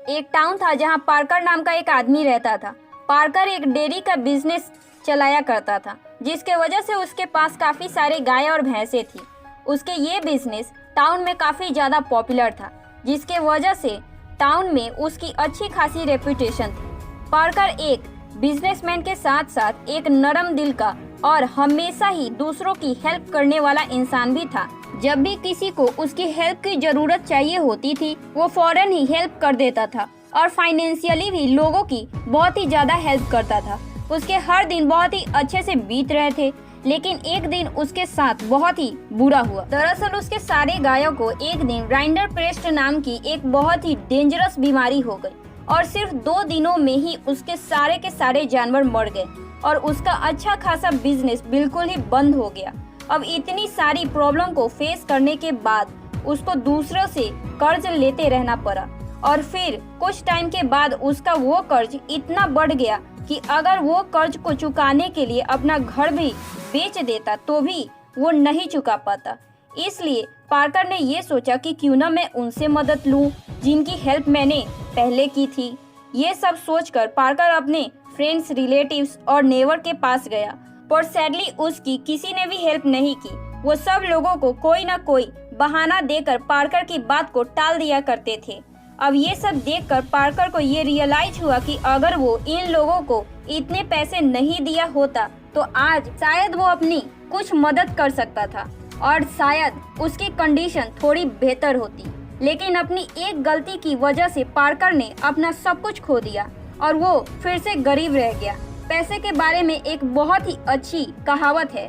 एक टाउन था जहां पार्कर नाम का एक आदमी रहता था। पार्कर एक डेयरी का बिजनेस चलाया करता था, जिसके वजह से उसके पास काफ़ी सारे गाय और भैंसें थी। उसके ये बिजनेस टाउन में काफ़ी ज़्यादा पॉपुलर था, जिसके वजह से टाउन में उसकी अच्छी खासी रेपुटेशन थी। पार्कर एक बिजनेसमैन के साथ साथ एक नरम दिल का और हमेशा ही दूसरों की हेल्प करने वाला इंसान भी था। जब भी किसी को उसकी हेल्प की जरूरत चाहिए होती थी, वो फौरन ही हेल्प कर देता था और फाइनेंशियली भी लोगों की बहुत ही ज़्यादा हेल्प करता था। उसके हर दिन बहुत ही अच्छे से बीत रहे थे, लेकिन एक दिन उसके साथ बहुत ही बुरा हुआ। दरअसल उसके सारे गायों को एक दिन राइंडरपेस्ट नाम की एक बहुत ही डेंजरस बीमारी हो गई और सिर्फ 2 दिनों में ही उसके सारे के सारे जानवर मर गए और उसका अच्छा खासा बिजनेस बिल्कुल ही बंद हो गया। अब इतनी सारी प्रॉब्लम को फेस करने के बाद उसको दूसरों से कर्ज लेते रहना पड़ा और फिर कुछ टाइम के बाद उसका वो कर्ज इतना बढ़ गया कि अगर वो कर्ज को चुकाने के लिए अपना घर भी बेच देता तो भी वो नहीं चुका पाता। इसलिए पार्कर ने ये सोचा कि क्यों ना मैं उनसे मदद लूं जिनकी हेल्प मैंने पहले की थी। ये सब सोचकर पार्कर अपने फ्रेंड्स, रिलेटिव्स और नेबर के पास गया, पर सैडली उसकी किसी ने भी हेल्प नहीं की। वो सब लोगों को कोई ना कोई बहाना देकर पार्कर की बात को टाल दिया करते थे। अब ये सब देखकर पार्कर को ये रियलाइज हुआ कि अगर वो इन लोगों को इतने पैसे नहीं दिया होता तो आज शायद वो अपनी कुछ मदद कर सकता था और शायद उसकी कंडीशन थोड़ी बेहतर होती। लेकिन अपनी एक गलती की वजह से पार्कर ने अपना सब कुछ खो दिया और वो फिर से गरीब रह गया। पैसे के बारे में एक बहुत ही अच्छी कहावत है,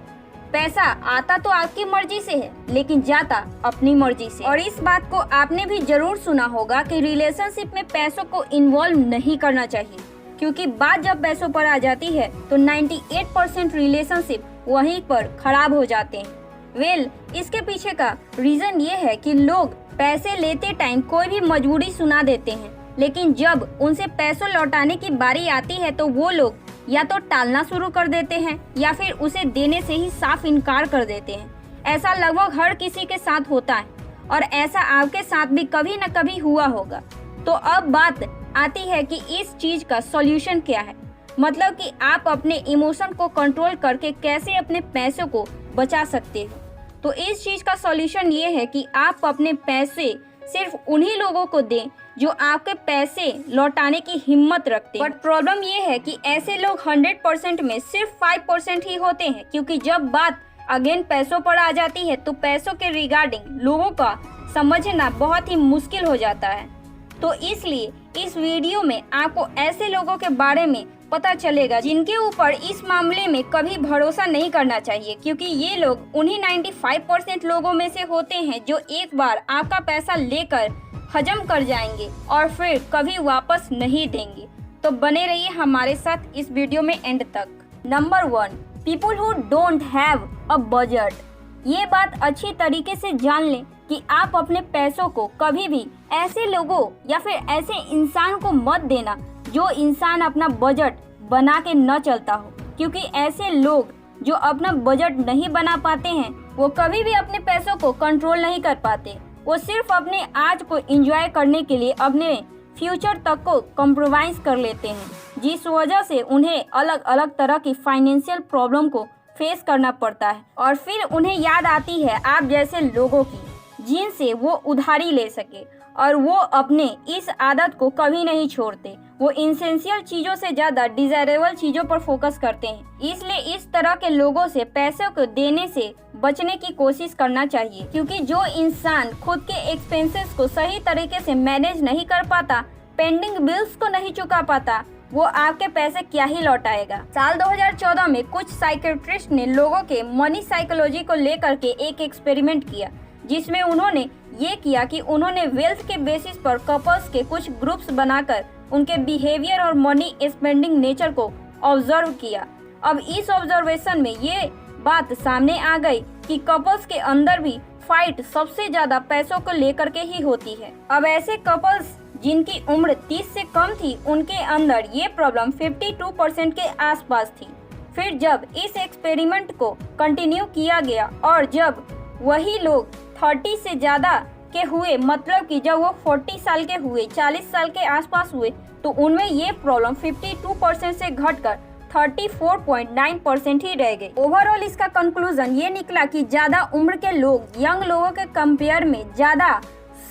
पैसा आता तो आपकी मर्जी से है लेकिन जाता अपनी मर्जी से। और इस बात को आपने भी जरूर सुना होगा कि रिलेशनशिप में पैसों को इन्वॉल्व नहीं करना चाहिए, क्योंकि बात जब पैसों पर आ जाती है तो 98% रिलेशनशिप वहीं पर खराब हो जाते हैं। इसके पीछे का रीजन ये है कि लोग पैसे लेते टाइम कोई भी मजबूरी सुना देते हैं, लेकिन जब उनसे पैसों लौटाने की बारी आती है तो वो लोग या तो टालना शुरू कर देते हैं या फिर उसे देने से ही साफ इनकार कर देते हैं। ऐसा लगभग हर किसी के साथ होता है और ऐसा आपके साथ भी कभी न कभी हुआ होगा। तो अब बात आती है कि इस चीज का सॉल्यूशन क्या है, मतलब कि आप अपने इमोशन को कंट्रोल करके कैसे अपने पैसों को बचा सकते हो। तो इस चीज का सॉल्यूशन ये है कि आप अपने पैसे सिर्फ उन्हीं लोगों को दें जो आपके पैसे लौटाने की हिम्मत रखते हैं। बट प्रॉब्लम ये है कि ऐसे लोग 100% में सिर्फ 5% ही होते हैं, क्योंकि जब बात अगेन पैसों पर आ जाती है तो पैसों के रिगार्डिंग लोगों का समझना बहुत ही मुश्किल हो जाता है। तो इसलिए इस वीडियो में आपको ऐसे लोगों के बारे में पता चलेगा जिनके ऊपर इस मामले में कभी भरोसा नहीं करना चाहिए, क्योंकि ये लोग उन्हीं 95% लोगों में से होते हैं जो एक बार आपका पैसा लेकर हजम कर जाएंगे और फिर कभी वापस नहीं देंगे। तो बने रहिए हमारे साथ इस वीडियो में एंड तक। Number 1, people who don't have a budget. ये बात अच्छी तरीके से जान लें कि आप अपने पैसों को कभी भी ऐसे लोगों या फिर ऐसे इंसान को मत देना जो इंसान अपना बजट बना के न चलता हो, क्योंकि ऐसे लोग जो अपना बजट नहीं बना पाते हैं वो कभी भी अपने पैसों को कंट्रोल नहीं कर पाते। वो सिर्फ अपने आज को एंजॉय करने के लिए अपने फ्यूचर तक को कॉम्प्रोमाइज कर लेते हैं, जिस वजह से उन्हें अलग अलग तरह की फाइनेंशियल प्रॉब्लम को फेस करना पड़ता है और फिर उन्हें याद आती है आप जैसे लोगों की जिनसे वो उधारी ले सके, और वो अपने इस आदत को कभी नहीं छोड़ते। वो इसेंशियल चीजों से ज्यादा डिजायरेबल चीजों पर फोकस करते हैं। इसलिए इस तरह के लोगों से पैसों को देने से बचने की कोशिश करना चाहिए, क्योंकि जो इंसान खुद के एक्सपेंसेस को सही तरीके से मैनेज नहीं कर पाता, पेंडिंग बिल्स को नहीं चुका पाता, वो आपके पैसे क्या ही लौटाएगा। साल 2014 में कुछ साइकियाट्रिस्ट ने लोगों के मनी साइकोलॉजी को लेकर के एक एक्सपेरिमेंट किया, जिसमें उन्होंने ये किया कि उन्होंने वेल्थ के बेसिस पर कपल्स के कुछ ग्रुप्स बनाकर उनके बिहेवियर और मनी स्पेंडिंग नेचर को ऑब्जर्व किया। अब इस ऑब्जर्वेशन में ये बात सामने आ गई कि कपल्स के अंदर भी फाइट सबसे ज्यादा पैसों को लेकर के ही होती है। अब ऐसे कपल्स जिनकी उम्र 30 से कम थी, उनके अंदर ये प्रॉब्लम 52% के आसपास थी। फिर जब इस एक्सपेरिमेंट को कंटिन्यू किया गया और जब वही लोग 30 से ज्यादा के हुए, मतलब कि जब वो 40 साल के हुए, 40 साल के आसपास हुए, तो उनमें ये प्रॉब्लम 52% से घटकर 34.9% ही रह गई। ओवरऑल इसका कंक्लूजन ये निकला कि ज्यादा उम्र के लोग यंग लोगों के कंपेयर में ज्यादा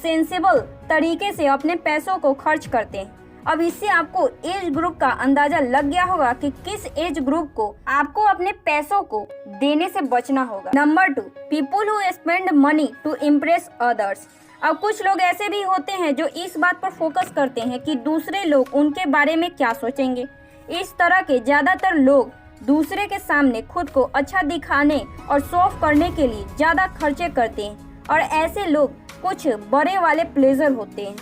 सेंसिबल तरीके से अपने पैसों को खर्च करते हैं। अब इससे आपको एज ग्रुप का अंदाजा लग गया होगा कि किस एज ग्रुप को आपको अपने पैसों को देने से बचना होगा। Number 2, people who spend money to impress others. अब कुछ लोग ऐसे भी होते हैं जो इस बात पर फोकस करते हैं कि दूसरे लोग उनके बारे में क्या सोचेंगे। इस तरह के ज्यादातर लोग दूसरे के सामने खुद को अच्छा दिखाने और शो ऑफ करने के लिए ज्यादा खर्चे करते हैं और ऐसे लोग कुछ बड़े वाले प्लेजर होते हैं।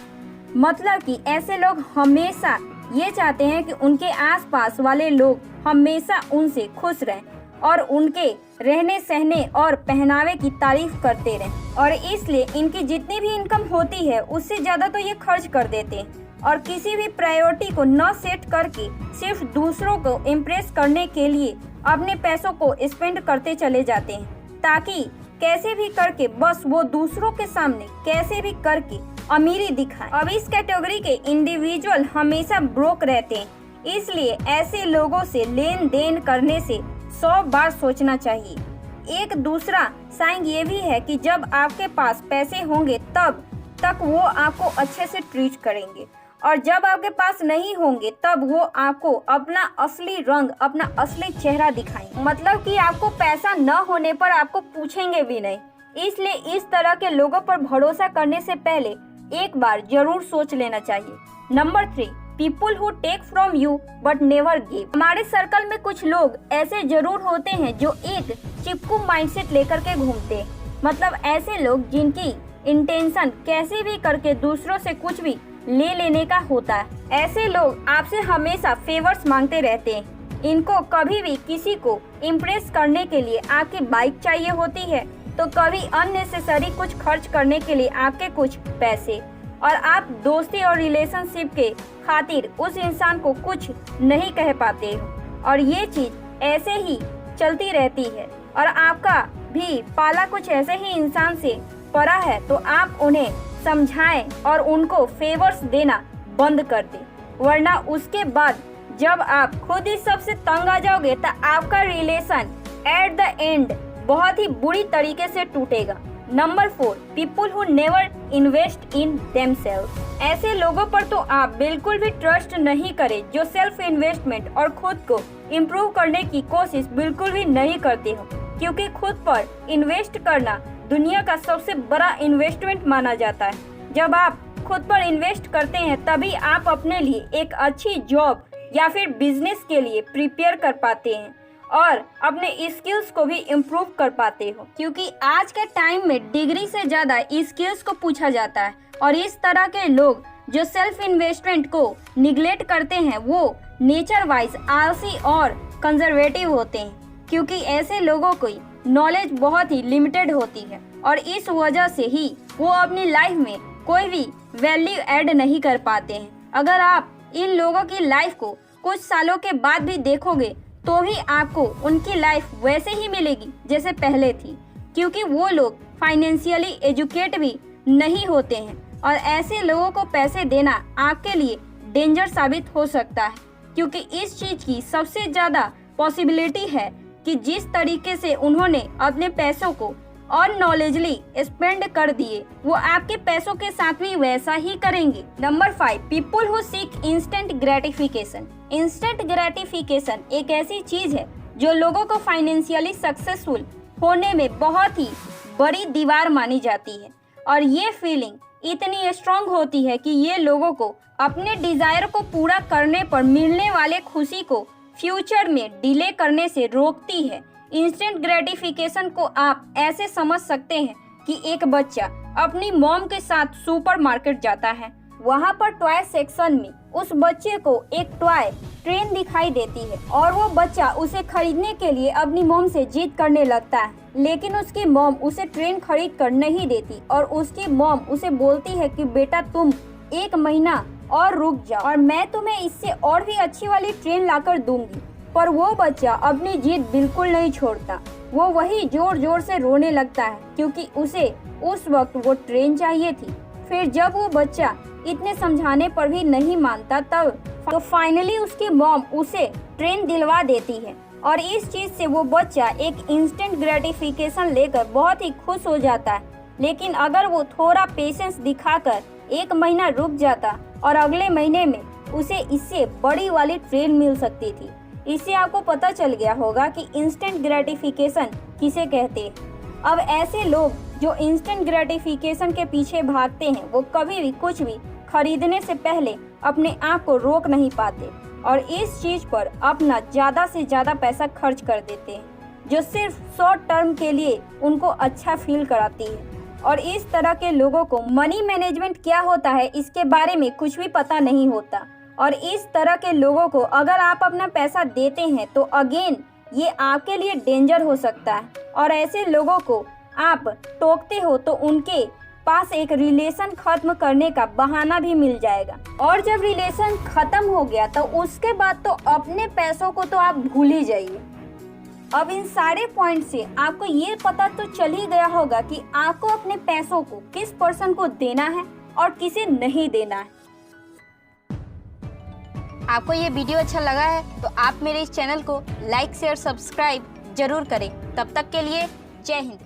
मतलब कि ऐसे लोग हमेशा ये चाहते हैं कि उनके आसपास वाले लोग हमेशा उनसे खुश रहें और उनके रहने सहने और पहनावे की तारीफ करते रहें, और इसलिए इनकी जितनी भी इनकम होती है उससे ज़्यादा तो ये खर्च कर देते हैं और किसी भी प्रायोरिटी को न सेट करके सिर्फ दूसरों को इम्प्रेस करने के लिए अपने पैसों को स्पेंड करते चले जाते हैं, ताकि कैसे भी करके बस वो दूसरों के सामने कैसे भी करके अमीरी दिखाएं। अब इस कैटेगरी के इंडिविजुअल हमेशा ब्रोक रहते हैं, इसलिए ऐसे लोगों से लेन देन करने से 100 बार सोचना चाहिए। एक दूसरा साइन ये भी है कि जब आपके पास पैसे होंगे तब तक वो आपको अच्छे से ट्रीट करेंगे, और जब आपके पास नहीं होंगे तब वो आपको अपना असली रंग, अपना असली चेहरा दिखाएंगे। मतलब कि आपको पैसा न होने पर आपको पूछेंगे भी नहीं। इसलिए इस तरह के लोगों पर भरोसा करने से पहले एक बार जरूर सोच लेना चाहिए। Number 3, people who take from you but never give. हमारे सर्कल में कुछ लोग ऐसे जरूर होते हैं जो एक चिपकू माइंडसेट लेकर के घूमते हैं। मतलब ऐसे लोग जिनकी इंटेंशन कैसे भी करके दूसरों से कुछ भी ले लेने का होता है। ऐसे लोग आपसे हमेशा फेवर्स मांगते रहते हैं। इनको कभी भी किसी को इम्प्रेस करने के लिए आपकी बाइक चाहिए होती है, तो कभी अननेसेसरी कुछ खर्च करने के लिए आपके कुछ पैसे, और आप दोस्ती और रिलेशनशिप के खातिर उस इंसान को कुछ नहीं कह पाते हो, और ये चीज ऐसे ही चलती रहती है। और आपका भी पाला कुछ ऐसे ही इंसान से पड़ा है, तो आप उन्हें समझाएं और उनको फेवर्स देना बंद कर दें, वरना उसके बाद जब आप खुद इस सब से तंग आ जाओगे तो आपका रिलेशन एट द एंड बहुत ही बुरी तरीके से टूटेगा। Number 4, people who never invest in themselves. ऐसे लोगों पर तो आप बिल्कुल भी ट्रस्ट नहीं करें जो सेल्फ इन्वेस्टमेंट और खुद को इम्प्रूव करने की कोशिश बिल्कुल भी नहीं करते हो, क्योंकि खुद पर इन्वेस्ट करना दुनिया का सबसे बड़ा इन्वेस्टमेंट माना जाता है। जब आप खुद पर इन्वेस्ट करते हैं तभी आप अपने लिए एक अच्छी जॉब या फिर बिजनेस के लिए प्रिपेयर कर पाते हैं और अपने स्किल्स को भी इम्प्रूव कर पाते हो, क्योंकि आज के टाइम में डिग्री से ज़्यादा स्किल्स को पूछा जाता है। और इस तरह के लोग जो सेल्फ इन्वेस्टमेंट को निगलेक्ट करते हैं वो नेचर वाइज आलसी और कंजर्वेटिव होते हैं, क्योंकि ऐसे लोगों की नॉलेज बहुत ही लिमिटेड होती है और इस वजह से ही वो अपनी लाइफ में कोई भी वैल्यू ऐड नहीं कर पाते हैं। अगर आप इन लोगों की लाइफ को कुछ सालों के बाद भी देखोगे तो भी आपको उनकी लाइफ वैसे ही मिलेगी जैसे पहले थी, क्योंकि वो लोग फाइनेंशियली एजुकेट भी नहीं होते हैं और ऐसे लोगों को पैसे देना आपके लिए डेंजर साबित हो सकता है, क्योंकि इस चीज़ की सबसे ज़्यादा पॉसिबिलिटी है कि जिस तरीके से उन्होंने अपने पैसों को अननॉलेजली स्पेंड कर दिए वो आपके पैसों के साथ भी वैसा ही करेंगे। Number 5, people who seek instant gratification. Instant gratification एक ऐसी चीज है जो लोगों को फाइनेंशियली सक्सेसफुल होने में बहुत ही बड़ी दीवार मानी जाती है, और ये फीलिंग इतनी स्ट्रांग होती है कि ये लोगों को अपने डिजायर को पूरा करने पर मिलने वाले खुशी को फ्यूचर में डिले करने से रोकती है। इंस्टेंट ग्रेटिफिकेशन को आप ऐसे समझ सकते हैं कि एक बच्चा अपनी मॉम के साथ सुपरमार्केट जाता है, वहाँ पर टॉय सेक्शन में उस बच्चे को एक टॉय ट्रेन दिखाई देती है और वो बच्चा उसे खरीदने के लिए अपनी मॉम से जिद करने लगता है, लेकिन उसकी मॉम उसे ट्रेन खरीद कर नहीं देती और उसकी मॉम उसे बोलती है कि बेटा तुम 1 महीना और रुक जाओ और मैं तुम्हें इससे और भी अच्छी वाली ट्रेन लाकर दूंगी। पर वो बच्चा अपनी जिद बिल्कुल नहीं छोड़ता। वो वही जोर जोर से रोने लगता है क्योंकि उसे उस वक्त वो ट्रेन चाहिए थी। फिर जब वो बच्चा इतने समझाने पर भी नहीं मानता तब तो फाइनली उसकी मॉम उसे ट्रेन दिलवा देती है और इस चीज से वो बच्चा एक इंस्टेंट ग्रेटिफिकेशन लेकर बहुत ही खुश हो जाता है। लेकिन अगर वो थोड़ा पेशेंस दिखाकर 1 महीना रुक जाता और अगले महीने में उसे इससे बड़ी वाली ट्रेन मिल सकती थी। इससे आपको पता चल गया होगा कि इंस्टेंट ग्रेटिफिकेशन किसे कहते हैं। अब ऐसे लोग जो इंस्टेंट ग्रेटिफिकेशन के पीछे भागते हैं वो कभी भी कुछ भी खरीदने से पहले अपने आप को रोक नहीं पाते और इस चीज पर अपना ज़्यादा से ज़्यादा पैसा खर्च कर देते हैं जो सिर्फ शॉर्ट टर्म के लिए उनको अच्छा फील कराती है। और इस तरह के लोगों को मनी मैनेजमेंट क्या होता है इसके बारे में कुछ भी पता नहीं होता और इस तरह के लोगों को अगर आप अपना पैसा देते हैं तो अगेन ये आपके लिए डेंजर हो सकता है और ऐसे लोगों को आप टोकते हो तो उनके पास एक रिलेशन खत्म करने का बहाना भी मिल जाएगा और जब रिलेशन खत्म हो गया तो उसके बाद तो अपने पैसों को तो आप भूल ही जाइए। अब इन सारे पॉइंट से आपको ये पता तो चल ही गया होगा कि आपको अपने पैसों को किस पर्सन को देना है और किसे नहीं देना है। आपको ये वीडियो अच्छा लगा है तो आप मेरे इस चैनल को लाइक शेयर सब्सक्राइब जरूर करें। तब तक के लिए जय हिंद।